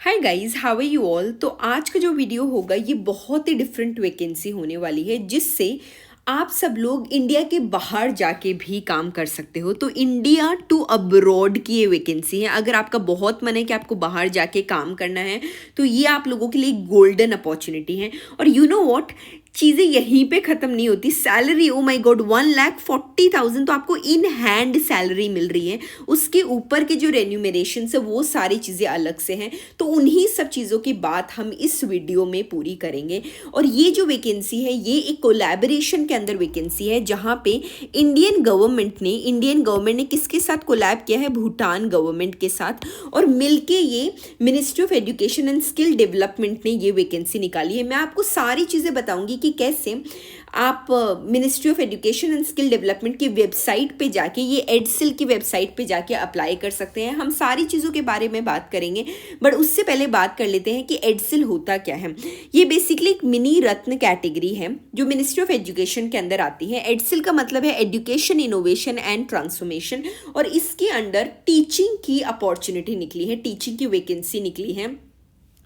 Hi guys, how are you all. तो आज का जो वीडियो होगा ये बहुत ही डिफरेंट वैकेंसी होने वाली है जिससे आप सब लोग इंडिया के बाहर जाके भी काम कर सकते हो। तो इंडिया टू अब्रॉड की ये वैकेंसी है। अगर आपका बहुत मन है कि आपको बाहर जाके काम करना है तो ये आप लोगों के लिए गोल्डन अपॉर्चुनिटी है। और यू नो व्हाट, चीज़ें यहीं पे ख़त्म नहीं होती। सैलरी, ओ माय गॉड, 1,40,000 तो आपको इन हैंड सैलरी मिल रही है। उसके ऊपर के जो रेन्यूमरेशन है वो सारी चीज़ें अलग से हैं। तो उन्हीं सब चीज़ों की बात हम इस वीडियो में पूरी करेंगे। और ये जो वैकेंसी है ये एक कोलैबोरेशन के अंदर वैकेंसी है जहाँ पे इंडियन गवर्नमेंट ने किसके साथ कोलैब किया है? भूटान गवर्नमेंट के साथ। और मिलके ये ministry of education and skill development ने ये वैकेंसी निकाली है। मैं आपको सारी चीज़ें बताऊंगी कि कैसे आप ministry of education and skill development की वेबसाइट पे जाके, ये एडसिल की वेबसाइट पे जाके अप्लाई कर सकते हैं। हम सारी चीज़ों के बारे में बात करेंगे, बट उससे पहले बात कर लेते हैं कि एडसिल होता क्या है। ये बेसिकली एक मिनी रत्न कैटेगरी है जो मिनिस्ट्री ऑफ एजुकेशन के अंदर आती है। एडसिल का मतलब है एजुकेशन इनोवेशन एंड ट्रांसफॉर्मेशन, और इसके अंदर टीचिंग की अपॉर्चुनिटी निकली है, टीचिंग की वैकेंसी निकली है।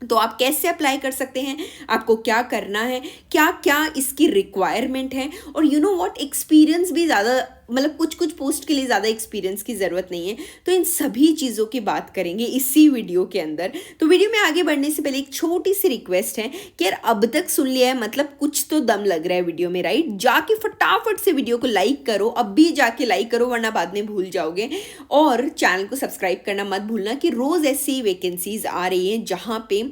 तो आप कैसे अप्लाई कर सकते हैं, आपको क्या करना है, क्या क्या इसकी रिक्वायरमेंट है। और यू नो व्हाट, एक्सपीरियंस भी ज़्यादा, मतलब कुछ कुछ पोस्ट के लिए ज़्यादा एक्सपीरियंस की ज़रूरत नहीं है। तो इन सभी चीज़ों की बात करेंगे इसी वीडियो के अंदर। तो वीडियो में आगे बढ़ने से पहले एक छोटी सी रिक्वेस्ट है कि यार अब तक सुन लिया है मतलब कुछ तो दम लग रहा है वीडियो में, राइट? जाके फटाफट से वीडियो को लाइक करो, अब भी जाके लाइक करो वरना बाद में भूल जाओगे। और चैनल को सब्सक्राइब करना मत भूलना कि रोज़ ऐसी वैकेंसीज आ रही हैं जहाँ पे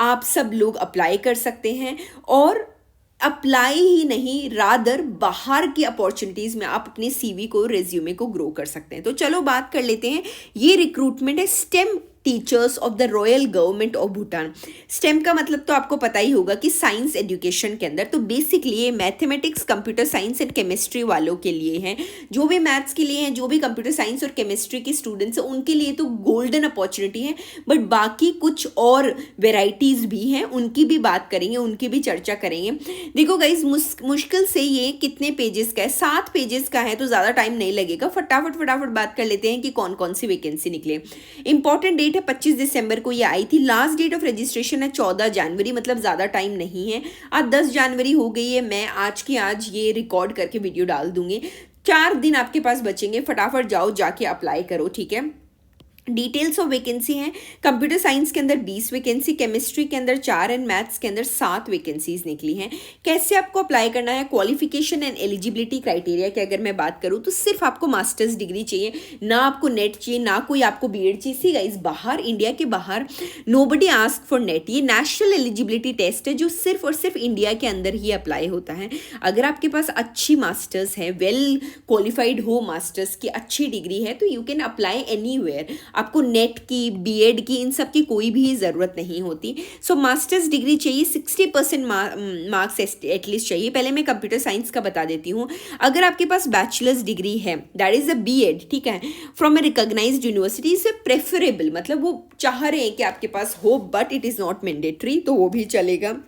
आप सब लोग अप्लाई कर सकते हैं। और अप्लाई ही नहीं, रादर बाहर की अपॉर्चुनिटीज़ में आप अपने सीवी को, रेज्यूमे को ग्रो कर सकते हैं। तो चलो बात कर लेते हैं। ये रिक्रूटमेंट है stem teachers of the royal government of Bhutan. Stem का मतलब तो आपको पता ही होगा कि साइंस एजुकेशन के अंदर। तो बेसिकली ये mathematics, computer science and chemistry वालों के लिए हैं। जो भी मैथ्स के लिए हैं, जो भी कंप्यूटर साइंस और केमिस्ट्री के स्टूडेंट्स हैं, उनके लिए तो गोल्डन अपॉर्चुनिटी है। बट बाकी कुछ और वेराइटीज़ भी हैं, उनकी भी बात करेंगे, उनकी भी चर्चा करेंगे। देखो गाइज, मुश्किल से ये कितने पेजेस का है? 7 पेजेस का है, तो ज़्यादा टाइम नहीं लगेगा। फटाफट बात कर लेते हैं कि कौन कौन सी वैकेंसी निकले। इंपॉर्टेंट डेट है 25 दिसंबर को ये आई थी। लास्ट डेट ऑफ रजिस्ट्रेशन है 14 जनवरी, मतलब ज़्यादा टाइम नहीं है। आज 10 जनवरी हो गई है। मैं आज की आज ये रिकॉर्ड करके वीडियो डाल दूंगी। 4 दिन आपके पास बचेंगे, फटाफट जाओ जाके अप्लाई करो, ठीक है? डिटेल्स ऑफ वैकेंसी हैं। कंप्यूटर साइंस के अंदर 20 वैकेंसी, केमिस्ट्री के अंदर 4 एंड मैथ्स के अंदर 7 वैकेंसीज निकली हैं। कैसे आपको अप्लाई करना है? क्वालिफिकेशन एंड एलिजिबिलिटी क्राइटेरिया की अगर मैं बात करूँ तो सिर्फ आपको मास्टर्स डिग्री चाहिए, ना आपको नेट चाहिए, ना कोई आपको बीएड चाहिए। सी गाइस, बाहर, इंडिया के बाहर नोबडी आस्क फॉर नेट। ये नेशनल एलिजिबिलिटी टेस्ट है जो सिर्फ और सिर्फ इंडिया के अंदर ही अप्लाई होता है। अगर आपके पास अच्छी मास्टर्स है, वेल क्वालिफाइड हो, मास्टर्स की अच्छी डिग्री है, तो यू कैन अप्लाई एनीवेयर। आपको नेट की, बीएड की, इन सब की कोई भी ज़रूरत नहीं होती। सो मास्टर्स डिग्री चाहिए, 60% मार्क्स एटलीस्ट चाहिए। पहले मैं कंप्यूटर साइंस का बता देती हूँ। अगर आपके पास बैचलर्स डिग्री है, दैट इज़ अ बीएड, ठीक है, from a recognised university, is preferable, मतलब वो चाह रहे हैं कि आपके पास हो, but it is not mandatory, तो वो भी चलेगा।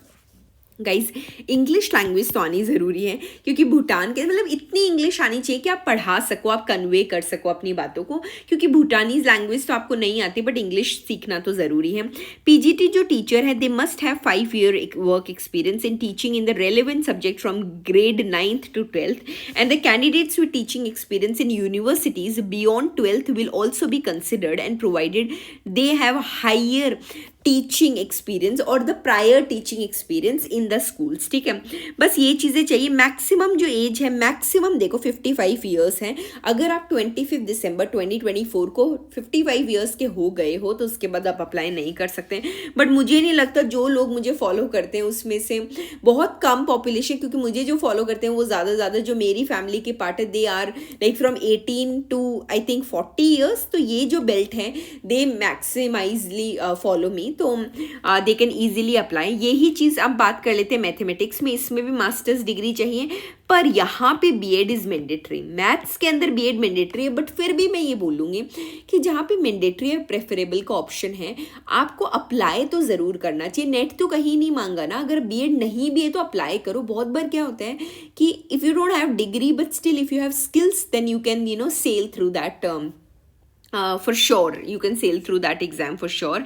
गाइज, इंग्लिश लैंग्वेज तो आनी ज़रूरी है क्योंकि भूटान के, मतलब इतनी इंग्लिश आनी चाहिए कि आप पढ़ा सको, आप कन्वे कर सको अपनी बातों को। क्योंकि भूटानीज लैंग्वेज तो आपको नहीं आती, बट इंग्लिश सीखना तो ज़रूरी है। पीजीटी जो टीचर है, they must have 5 year work experience in teaching in the relevant subject from grade 9th to 12th, and the candidates with teaching experience in universities beyond 12th will also be considered, and provided they have higher teaching experience और the prior teaching experience in the schools, ठीक है? बस ये चीज़ें चाहिए। Maximum जो as है, maximum देखो 55 ईयर्स है। अगर आप 25 दिसंबर 2024 को 55 ईयर्स के हो गए हो तो उसके बाद आप अप्लाई नहीं कर सकते। बट मुझे नहीं लगता, जो लोग मुझे फॉलो करते हैं उसमें से बहुत कम पॉपुलेशन, क्योंकि मुझे जो फॉलो करते हैं वो ज़्यादा जो मेरी फैमिली के पार्ट है, they are like from 18 to I think 40 years. तो ये जो बेल्ट है, दे मैक्सिमाइजली फॉलो मी, तो दे कैन ईजिली अप्लाई। यही चीज़ अब बात कर लेते हैं मैथमेटिक्स में। इसमें भी मास्टर्स डिग्री चाहिए, पर यहाँ पे बीएड इज़ मैंडेटरी। मैथ्स के अंदर बीएड मैंडेटरी है, बट फिर भी मैं ये बोलूँगी कि जहाँ पे मैंडेटरी और प्रेफरेबल का ऑप्शन है, आपको अप्लाई तो ज़रूर करना चाहिए। नेट तो कहीं नहीं मांगा ना। अगर बीएड नहीं भी है तो अप्लाई करो। बहुत बार क्या होता है कि if you don't have degree but still if you have skills, then you can sell through that for sure, you can sail through that exam for sure.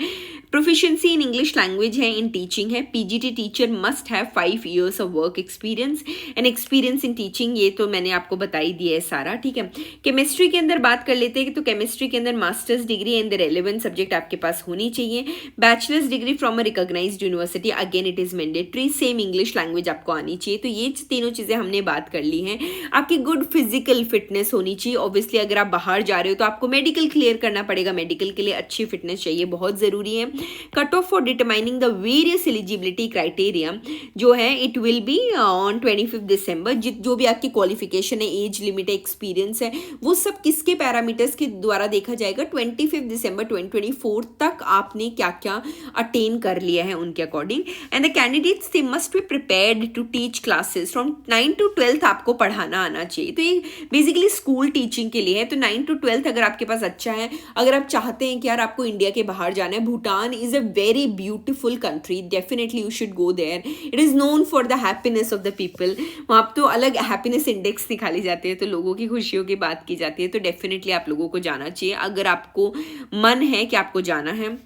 Proficiency in English language है, in teaching है। PGT teacher must have 5 years of work experience and experience in teaching, ये तो मैंने आपको बता ही दिया है सारा, ठीक है। केमिस्ट्री के अंदर बात कर लेते हैं, तो केमिस्ट्री के अंदर masters degree in the relevant subject आपके पास होनी चाहिए। Bachelors degree from a recognised university, again it is mandatory. Same English language आपको आनी चाहिए। तो ये तीनों चीज़ें हमने बात कर ली हैं। आपकी गुड फिजिकल फिटनेस होनी चाहिए। ऑब्वियसली अगर आप बाहर जा रहे हो तो आपको मेडिकल क्लियर करना पड़ेगा, मेडिकल के लिए अच्छी फिटनेस चाहिए, बहुत ज़रूरी है। Cut off for determining the various eligibility criteria जो है इट विल बी ऑन 25 दिसंबर। जो भी आपकी क्वालिफिकेशन है, एज लिमिट है, एक्सपीरियंस है, वो सब किसके पैरामीटर्स के द्वारा देखा जाएगा, 25 दिसंबर 2024 तक आपने क्या क्या अटेन कर लिया है उनके अकॉर्डिंग। And the candidates they must be prepared to teach classes from 9 to 12 आपको पढ़ाना आना चाहिए। तो ये बेसिकली स्कूल टीचिंग के लिए है। तो 9 to 12 अगर आपके पास अच्छा है, अगर आप चाहते हैं कि यार आपको इंडिया के बाहर जाना है, Bhutan is a very beautiful country, definitely you should go there. It is known for the happiness of the people. वहाँ तो अलग हैप्पीनेस इंडेक्स निकाले जाते हैं, तो लोगों की खुशियों की बात की जाती है। तो डेफिनेटली आप लोगों को जाना चाहिए अगर आपको मन है कि आपको जाना है।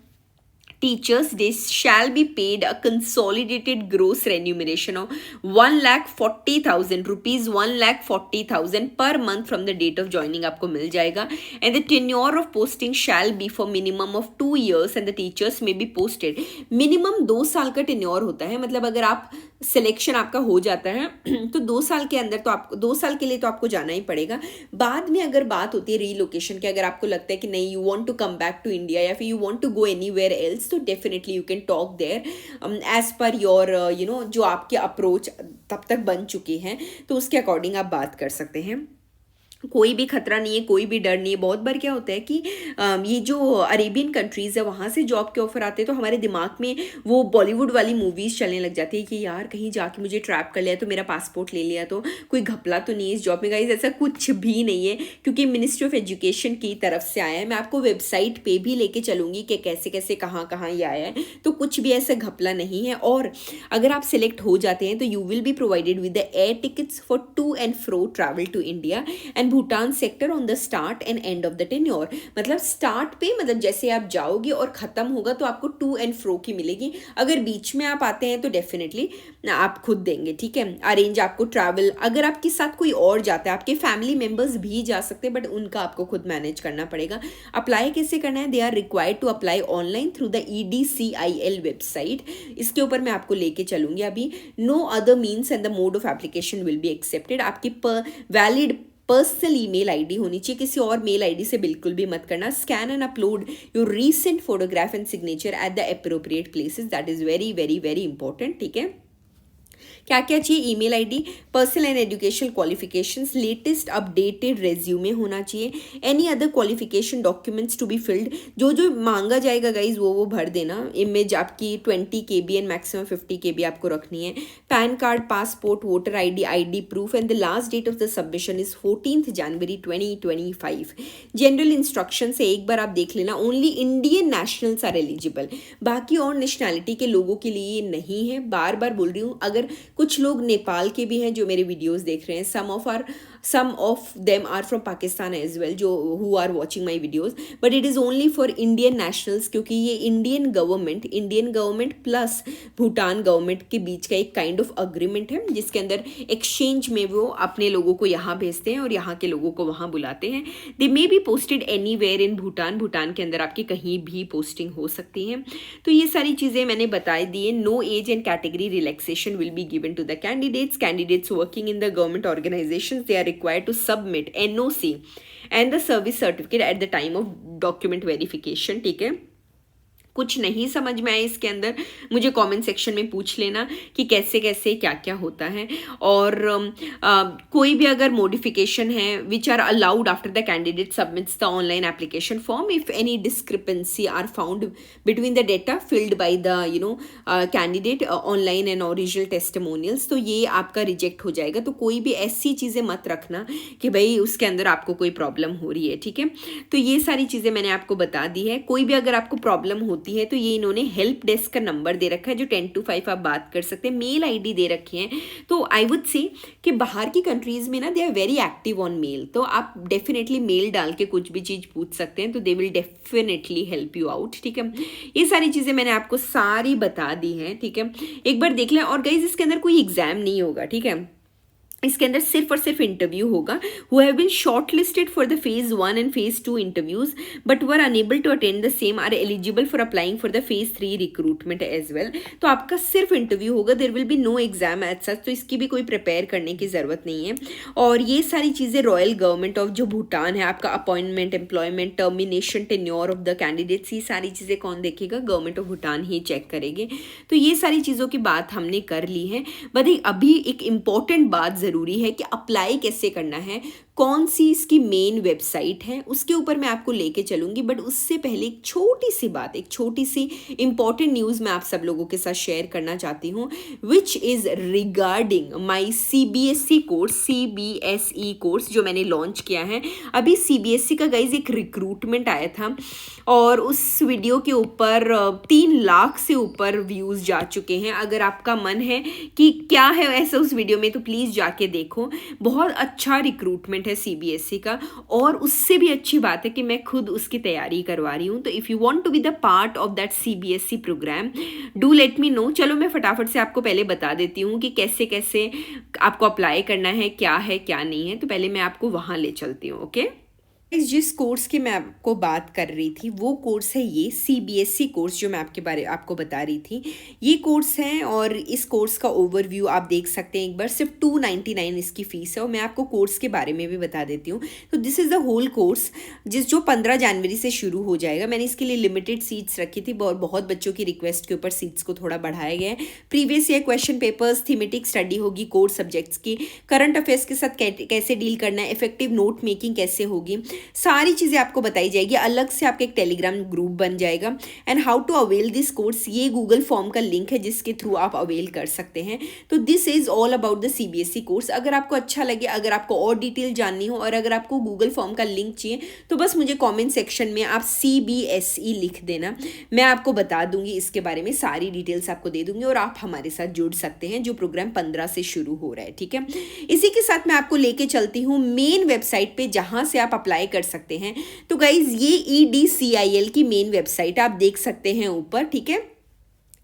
Teachers, they shall be paid a consolidated gross remuneration of 1,40,000 rupees, 1,40,000 per month from the date of joining आपको मिल जाएगा। And the tenure of posting shall be for minimum of 2 years and the teachers may be posted। minimum 2 साल का tenure होता है, मतलब अगर आप selection आपका हो जाता है तो 2 साल के अंदर तो आपको 2 साल के लिए तो आपको जाना ही पड़ेगा। बाद में अगर बात होती है रीलोकेशन की, अगर आपको लगता है कि नहीं, you want to come back to India या फिर you want to go anywhere else, तो definitely you can talk there as per your जो आपके अप्रोच तब तक बन चुकी हैं, तो उसके अकॉर्डिंग आप बात कर सकते हैं। कोई भी खतरा नहीं है, कोई भी डर नहीं है। बहुत बार क्या होता है कि ये जो अरेबियन कंट्रीज़ है वहाँ से जॉब के ऑफर आते हैं, तो हमारे दिमाग में वो बॉलीवुड वाली मूवीज़ चलने लग जाती है कि यार कहीं जाके मुझे ट्रैप कर लिया तो मेरा पासपोर्ट ले लिया तो कोई घपला तो नहीं है इस जॉब में। गाइस ऐसा कुछ भी नहीं है, क्योंकि मिनिस्ट्री ऑफ एजुकेशन की तरफ से आया है। मैं आपको वेबसाइट पे भी लेके चलूँगी कि कैसे कैसे कहाँ कहाँ ये आया है, तो कुछ भी ऐसा घपला नहीं है। और अगर आप सिलेक्ट हो जाते हैं तो you will be provided with the air tickets for to and fro travel to India and Bhutan sector on the start and end of the tenure. मतलब स्टार्ट पे, मतलब जैसे आप जाओगे और ख़त्म होगा तो आपको टू एंड फ्रो की मिलेगी। अगर बीच में आप आते हैं तो डेफिनेटली आप खुद देंगे, ठीक है। अरेंज आपको ट्रैवल, अगर आपके साथ कोई और जाता है, आपके फैमिली मेम्बर्स भी जा सकते हैं, बट उनका आपको खुद मैनेज करना पड़ेगा। अप्लाई कैसे करना है, they are required to apply online through the EDCIL website. इसके ऊपर मैं आपको लेके चलूँगी अभी। No other means and the mode of application will be accepted. आपकी वैलिड पर्सनल ईमेल आईडी होनी चाहिए, किसी और मेल आईडी से बिल्कुल भी मत करना। Scan and upload your recent photograph and signature at the appropriate places, that is very very very important, ठीक है। क्या क्या चाहिए, email ID, personal and educational qualifications, latest updated resume होना चाहिए, any other qualification documents to be filled. जो जो मांगा जाएगा गाइज वो भर देना। इमेज आपकी 20 KB एंड मैक्सिमम 50 KB आपको रखनी है। PAN card, passport, voter ID proof and the last date of the submission is 14 January 2025। General instruction से एक बार आप देख लेना, only Indian nationals are eligible, बाकी और नेशनैलिटी के लोगों के लिए नहीं है। बार बार बोल रही हूँ, अगर कुछ लोग नेपाल के भी हैं जो मेरे वीडियोस देख रहे हैं, some of them are from Pakistan as well, जो who are watching my videos, but it is only for Indian nationals, क्योंकि ये Indian government plus Bhutan government के बीच का एक काइंड ऑफ अग्रीमेंट है, जिसके अंदर एक्सचेंज में वो अपने लोगों को यहाँ भेजते हैं और यहाँ के लोगों को वहाँ बुलाते हैं। They may be posted anywhere in Bhutan के अंदर आपकी कहीं भी पोस्टिंग हो सकती है। तो ये सारी चीज़ें मैंने बता दी है। No age and category relaxation will be given to the candidates working in the government organisations, they are required to submit NOC and the service certificate at the time of document verification, ठीक है। कुछ नहीं समझ में आए इसके अंदर मुझे कमेंट सेक्शन में पूछ लेना कि कैसे कैसे क्या क्या होता है। और कोई भी अगर मॉडिफिकेशन है which are allowed after the candidate submits the online application form, if any discrepancy are found between the data filled by the candidate online and original testimonials, तो ये आपका रिजेक्ट हो जाएगा। तो कोई भी ऐसी चीज़ें मत रखना कि भाई उसके अंदर आपको कोई प्रॉब्लम हो रही है, ठीक है। तो ये सारी चीज़ें मैंने आपको बता दी है। कोई भी अगर आपको प्रॉब्लम होती होती है तो ये इन्होंने हेल्प डेस्क का नंबर दे रखा है जो 10 to 5 आप बात कर सकते हैं, मेल आईडी दे रखे हैं। तो आई वुड से कि बाहर की कंट्रीज़ में ना they are very active on mail, तो आप डेफिनेटली मेल डाल के कुछ भी चीज़ पूछ सकते हैं, तो they will definitely help you out. ठीक है, ये सारी चीज़ें मैंने आपको सारी बता दी हैं। ठीक है, एक बार देख लें। और गाइज इसके अंदर कोई एग्जाम नहीं होगा। ठीक है, इसके अंदर सिर्फ और सिर्फ इंटरव्यू होगा। Who have been short listed for the phase 1 and phase 2 interviews but were unable to attend the same are eligible for applying for the phase 3 recruitment as well. तो आपका सिर्फ इंटरव्यू होगा, there will be no exam as such, तो इसकी भी कोई prepare करने की ज़रूरत नहीं है। और ये सारी चीज़ें रॉयल गवर्नमेंट ऑफ जो भूटान है, आपका appointment, employment, termination, tenure of the candidates, ये सारी चीज़ें कौन देखेगा? गवर्नमेंट ऑफ भूटान ही चेक करेंगे। तो ये सारी चीज़ों की बात हमने कर ली है। बट अभी एक इम्पॉर्टेंट बात ज़रूरी है कि अप्लाई कैसे करना है, कौन सी इसकी मेन वेबसाइट है, उसके ऊपर मैं आपको लेके चलूंगी। बट उससे पहले एक छोटी सी बात, एक छोटी सी इंपॉर्टेंट न्यूज़ मैं आप सब लोगों के साथ शेयर करना चाहती हूँ, which is regarding my CBSE course, CBSE course जो मैंने लॉन्च किया है। अभी CBSE का गाइज एक रिक्रूटमेंट आया था और उस वीडियो के ऊपर 3 लाख से ऊपर व्यूज़ जा चुके हैं। अगर आपका मन है कि क्या है ऐसा उस वीडियो में, तो प्लीज़ जाके देखो। बहुत अच्छा रिक्रूटमेंट है CBSE का, और उससे भी अच्छी बात है कि मैं खुद उसकी तैयारी करवा रही हूँ। तो if you want to be the part of that CBSE program, do let me know. चलो मैं फटाफट से आपको पहले बता देती हूँ कि कैसे कैसे आपको अप्लाई करना है क्या नहीं है। तो पहले मैं आपको वहाँ ले चलती हूँ। ओके, जिस कोर्स की मैं आपको बात कर रही थी वो कोर्स है ये CBSE कोर्स जो मैं आपको बता रही थी। ये कोर्स है और इस कोर्स का ओवरव्यू आप देख सकते हैं एक बार। सिर्फ 299 इसकी फ़ीस है। और मैं आपको कोर्स के बारे में भी बता देती हूँ। तो this is the whole course जो 15 जनवरी से शुरू हो जाएगा। मैंने इसके लिए लिमिटेड सीट्स रखी थी और बहुत बच्चों की रिक्वेस्ट के ऊपर सीट्स को थोड़ा बढ़ाया गया है। Previous year question papers, thematic study होगी कोर सब्जेक्ट्स की, करंट अफेयर्स के साथ कैसे डील करना है, इफेक्टिव नोट मेकिंग कैसे होगी, सारी चीज़ें आपको बताई जाएगी। अलग से आपका एक टेलीग्राम ग्रुप बन जाएगा। And how to avail this course, ये गूगल फॉर्म का लिंक है जिसके थ्रू आप अवेल कर सकते हैं। तो this is all about the CBSE course. अगर आपको अच्छा लगे, अगर आपको और डिटेल जाननी हो और अगर आपको गूगल फॉर्म का लिंक चाहिए तो बस मुझे कॉमेंट सेक्शन में आप CBSE लिख देना। मैं आपको बता दूंगी इसके बारे में, सारी डिटेल्स आपको दे दूंगी और आप हमारे साथ जुड़ सकते हैं जो प्रोग्राम 15 से शुरू हो रहा है। ठीक है, इसी के साथ मैं आपको लेके चलती हूँ मेन वेबसाइट पे जहाँ से आप अप्लाई कर सकते हैं। तो गाइज ये EDCIL की मेन वेबसाइट आप देख सकते हैं ऊपर। ठीक है,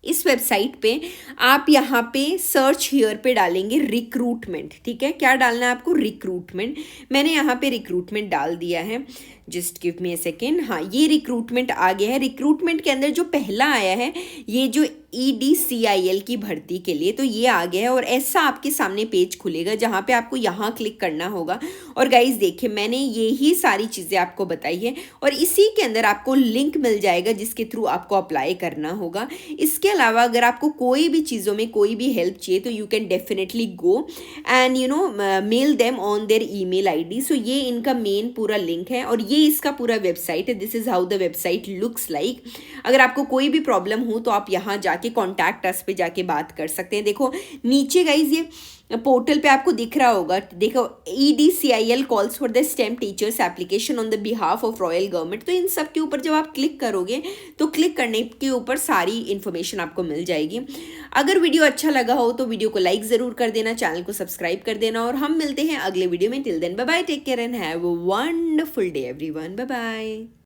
इस वेबसाइट पे आप यहाँ पे सर्च हियर पे डालेंगे रिक्रूटमेंट। ठीक है, क्या डालना है आपको? रिक्रूटमेंट। मैंने यहाँ पे रिक्रूटमेंट डाल दिया है। जस्ट गिव मी ए सेकेंड। हाँ, ये रिक्रूटमेंट आ गया है। रिक्रूटमेंट के अंदर जो पहला आया है ये जो EDCIL की भर्ती के लिए, तो ये आ गया है। और ऐसा आपके सामने पेज खुलेगा जहाँ पे आपको यहाँ क्लिक करना होगा। और गाइज देखिए, मैंने यही सारी चीज़ें आपको बताई है और इसी के अंदर आपको लिंक मिल जाएगा जिसके थ्रू आपको अप्लाई करना होगा। इसके अलावा अगर आपको कोई भी चीज़ों में कोई भी हेल्प चाहिए तो you can definitely go and mail them on their email ID। So ये इनका मेन पूरा लिंक है और ये इसका पूरा वेबसाइट है। This is how the website looks like. अगर आपको कोई भी प्रॉब्लम हो तो आप यहाँ जाके कॉन्टैक्ट अस पे जाके बात कर सकते हैं। देखो नीचे गाइज ये पोर्टल पे आपको दिख रहा होगा, देखो EDCIL calls for the stem teachers application on the behalf of royal government. तो इन सब के ऊपर जब आप क्लिक करोगे तो क्लिक करने के ऊपर सारी इन्फॉर्मेशन आपको मिल जाएगी। अगर वीडियो अच्छा लगा हो तो वीडियो को लाइक ज़रूर कर देना, चैनल को सब्सक्राइब कर देना और हम मिलते हैं अगले वीडियो में। Till then bye bye, take care and have a wonderful day everyone. Bye bye.